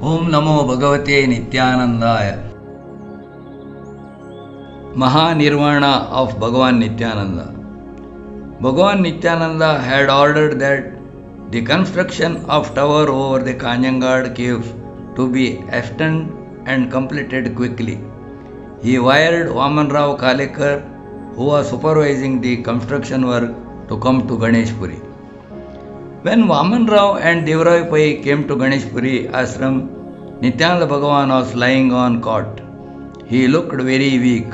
Om Namo Bhagavate Nityanandaya. Mahanirvana of Bhagavan Nityananda. Bhagavan Nityananda had ordered that the construction of tower over the Kanjangad caves to be hastened and completed quickly. He wired Vaman Rao Kalekar, who was supervising the construction work, to come to Ganeshpuri. When Vaman Rao and Devrai Pai came to Ganeshpuri ashram, Nityananda Bhagavan was lying on cot. He looked very weak.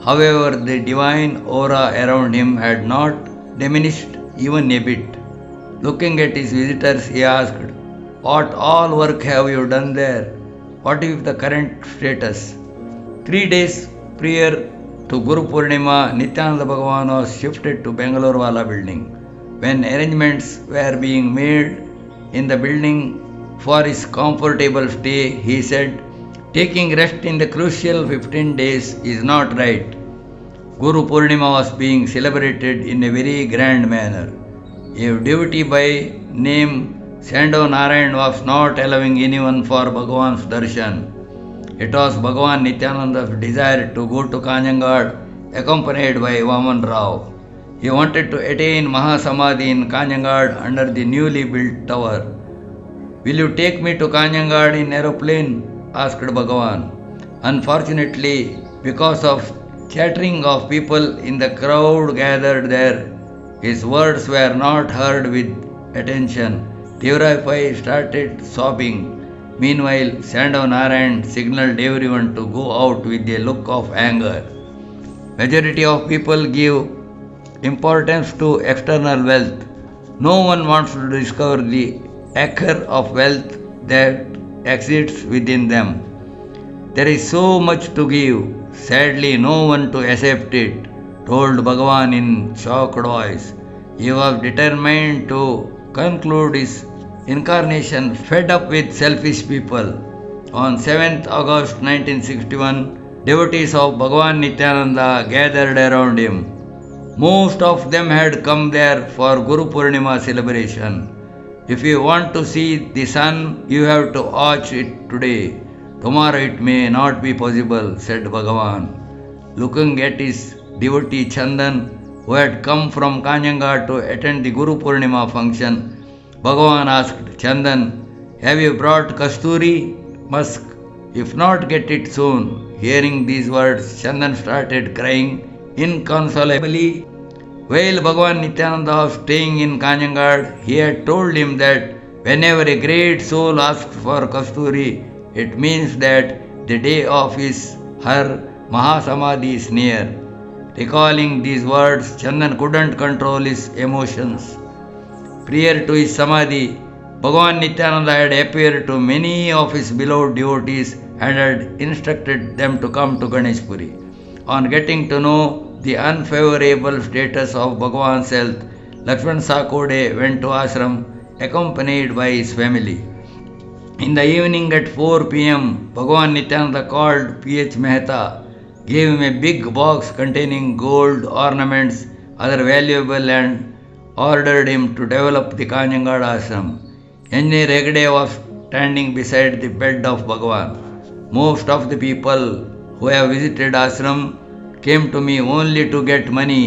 However, the divine aura around him had not diminished even a bit. Looking at his visitors, he asked, "What all work have you done there? What is the current status?" 3 days prior to Guru Purnima, Nityananda Bhagavan was shifted to Bangalore Wala building. When arrangements were being made in the building for his comfortable stay, he said, "Taking rest in the crucial 15 days is not right." Guru Purnima was being celebrated in a very grand manner. A devotee by name Sando Narayan was not allowing anyone for Bhagavan's darshan. It was Bhagavan Nityananda's desire to go to Kanjangad accompanied by Vaman Rao. He wanted to attain Mahasamadhi in Kanjangad under the newly built tower. "Will you take me to Kanjangad in aeroplane?" asked Bhagavan. Unfortunately, because of chattering of people in the crowd gathered there, his words were not heard with attention. Devrai Pai started sobbing. Meanwhile, Sando Narayan signaled everyone to go out with a look of anger. Majority of people give importance to external wealth. No one wants to discover the acre of wealth that exists within them. There is so much to give, sadly no one to accept it, told Bhagavan in shocked voice. He was determined to conclude his incarnation fed up with selfish people. On 7th August 1961, devotees of Bhagavan Nityananda gathered around him. Most of them had come there for Guru Purnima celebration. "If you want to see the sun, you have to watch it today. Tomorrow it may not be possible," said Bhagavan. Looking at his devotee Chandan, who had come from Kanjangad to attend the Guru Purnima function, Bhagavan asked, "Chandan, have you brought Kasturi musk? If not, get it soon." Hearing these words, Chandan started crying inconsolably. While Bhagavan Nityananda was staying in Kanjangad, he had told him that whenever a great soul asks for Kasturi, it means that the day of her Mahasamadhi is near. Recalling these words, Chandan couldn't control his emotions. Prior to his Samadhi, Bhagavan Nityananda had appeared to many of his beloved devotees and had instructed them to come to Ganeshpuri. On getting to know the unfavorable status of Bhagavan's health, Lakshman Sakode went to ashram accompanied by his family. In the evening at 4 p.m., Bhagavan Nityananda called P.H. Mehta, gave him a big box containing gold ornaments, other valuable, and ordered him to develop the Kanjangad ashram. Engineer Hegde was standing beside the bed of Bhagavan. "Most of the people who have visited ashram came to me only to get money,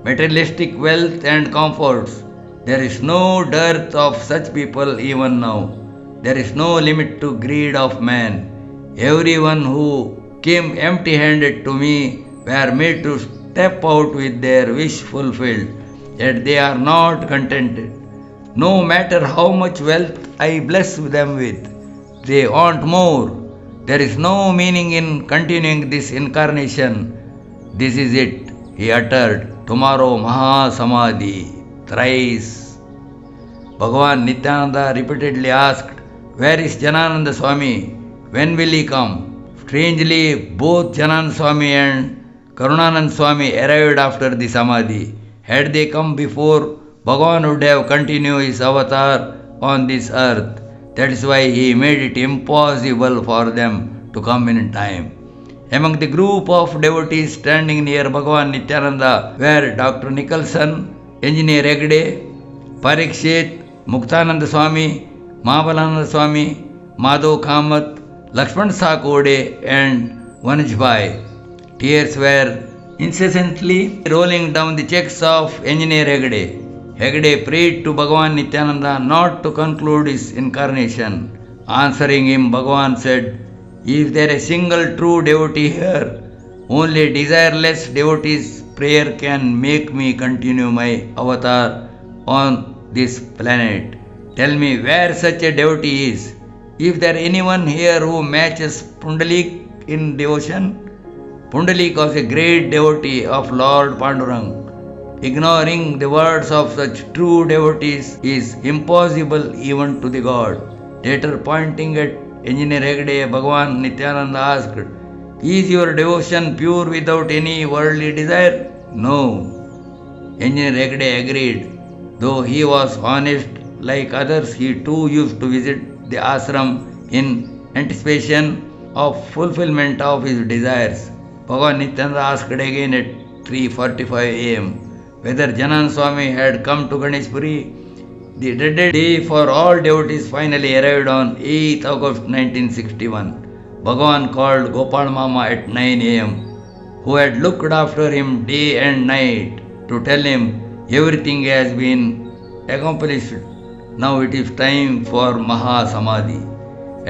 materialistic wealth and comforts. There is no dearth of such people even now. There is no limit to greed of man. Everyone who came empty-handed to me were made to step out with their wish fulfilled, yet they are not contented. No matter how much wealth I bless them with, they want more. There is no meaning in continuing this incarnation. This is it," he uttered. "Tomorrow Mahasamadhi." Thrice. Bhagavan Nityananda repeatedly asked, "Where is Janananda Swami? When will he come?" Strangely, both Janananda Swami and Karunanand Swami arrived after the Samadhi. Had they come before, Bhagavan would have continued his avatar on this earth. That is why he made it impossible for them to come in time. Among the group of devotees standing near Bhagavan Nityananda were Dr. Nicholson, Engineer Hegde, Parikshit, Muktananda Swami, Mahabalananda Swami, Madhav Kamath, Lakshman Sakode, and Vanjbhai. Tears were incessantly rolling down the cheeks of Engineer Hegde. Hegde prayed to Bhagavan Nityananda not to conclude his incarnation. Answering him, Bhagavan said, "Is there a single true devotee here? Only desireless devotees' prayer can make me continue my avatar on this planet. Tell me where such a devotee is. If there anyone here who matches Pundalik in devotion." Pundalik was a great devotee of Lord Pandurang. Ignoring the words of such true devotees is impossible even to the God. Later, pointing at Engineer Hegde, Bhagavan Nityananda asked, "Is your devotion pure without any worldly desire?" "No." Engineer Hegde agreed. Though he was honest like others, he too used to visit the ashram in anticipation of fulfillment of his desires. Bhagavan Nityananda asked again at 3:45 am whether Janana Swami had come to Ganeshpuri. The dreaded day for all devotees finally arrived on 8th August 1961. Bhagavan called Gopal Mama at 9 am, who had looked after him day and night, to tell him everything has been accomplished. Now it is time for Maha Samadhi.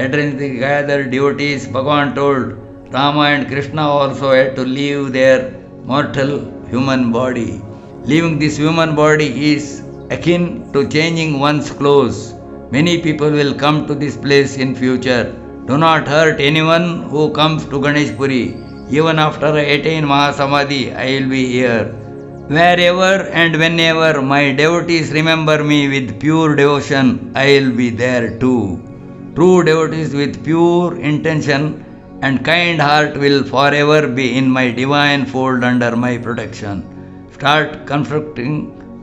Addressing the gathered devotees, Bhagavan told Rama and Krishna also had to leave their mortal human body. Leaving this human body is akin to changing one's clothes. Many people will come to this place in future. Do not hurt anyone who comes to Ganeshpuri. Even after I attain Mahasamadhi, I will be here. Wherever and whenever my devotees remember me with pure devotion, I will be there too. True devotees with pure intention and kind heart will forever be in my divine fold under my protection. Start constructing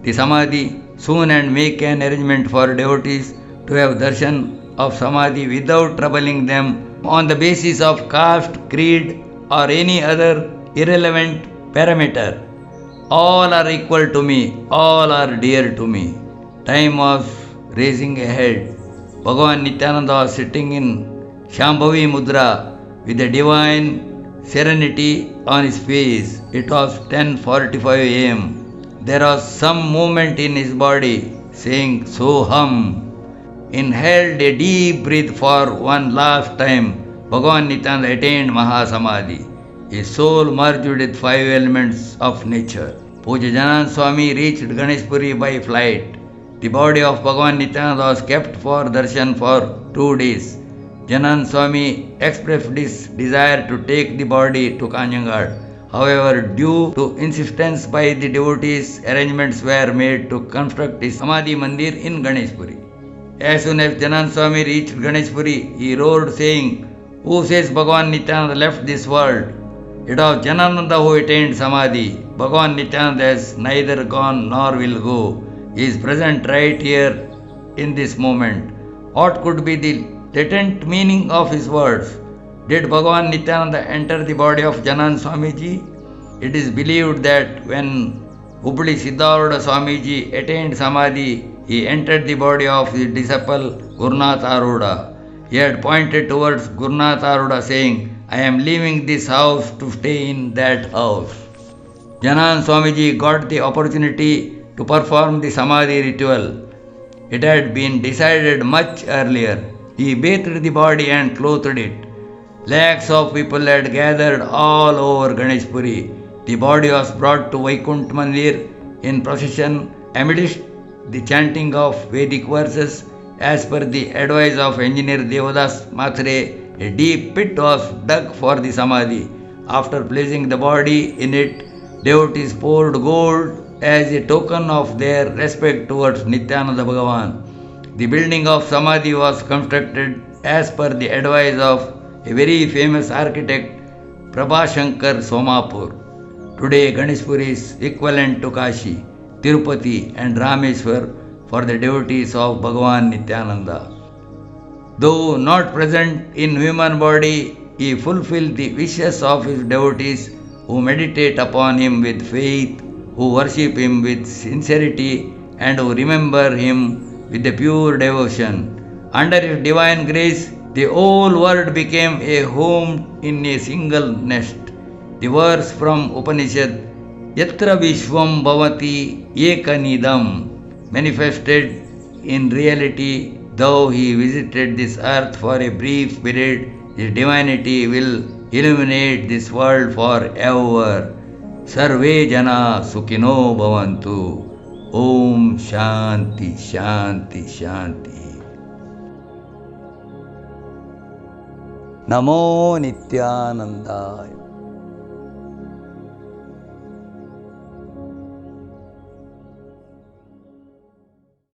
the Samadhi soon and make an arrangement for devotees to have darshan of Samadhi without troubling them on the basis of caste, creed or any other irrelevant parameter. All are equal to me, all are dear to me. Time was raising ahead. Bhagavan Nityananda was sitting in Shambhavi Mudra with a divine serenity on his face. It was 10:45 am. There was some movement in his body, saying Soham. Inhaled a deep breath for one last time. Bhagavan Nityananda attained Mahasamadhi. His soul merged with five elements of nature. Pujya Janana Swami reached Ganeshpuri by flight. The body of Bhagavan Nityananda was kept for darshan for 2 days. Janana Swami expressed his desire to take the body to Kanjangad. However, due to insistence by the devotees, arrangements were made to construct his Samadhi Mandir in Ganeshpuri. As soon as Janana Swami reached Ganeshpuri, he roared saying, "Who says Bhagavan Nityananda left this world? It was Janananda who attained Samadhi. Bhagavan Nityananda has neither gone nor will go. He is present right here in this moment." What could be the latent meaning of his words? Did Bhagavan Nityananda enter the body of Janana Swamiji? It is believed that when Hubli Siddhartha Swamiji attained Samadhi, he entered the body of his disciple Gurnath Aruda. He had pointed towards Gurnath Aruda saying, "I am leaving this house to stay in that house." Janana Swamiji got the opportunity to perform the Samadhi ritual. It had been decided much earlier. He bathed the body and clothed it. Lakhs of people had gathered all over Ganeshpuri. The body was brought to Vaikunt Mandir in procession amidst the chanting of Vedic verses. As per the advice of engineer Devadas Mathre, a deep pit was dug for the Samadhi. After placing the body in it, devotees poured gold as a token of their respect towards Nityananda Bhagavan. The building of Samadhi was constructed as per the advice of a very famous architect, Prabhashankar Somapur. Today, Ganeshpuri is equivalent to Kashi, Tirupati and Rameswar for the devotees of Bhagavan Nityananda. Though not present in human body, he fulfilled the wishes of his devotees who meditate upon him with faith, who worship him with sincerity and who remember him with a pure devotion. Under his divine grace, The whole world became a home in a single nest. The verse from Upanishad, Yatra Vishwam Bhavati Ekanidam, manifested in reality. Though he visited this earth for a brief period, his divinity will illuminate this world forever. Sarve Jana Sukhino Bhavantu. Om Shanti Shanti Shanti. Namo Nityanandaya.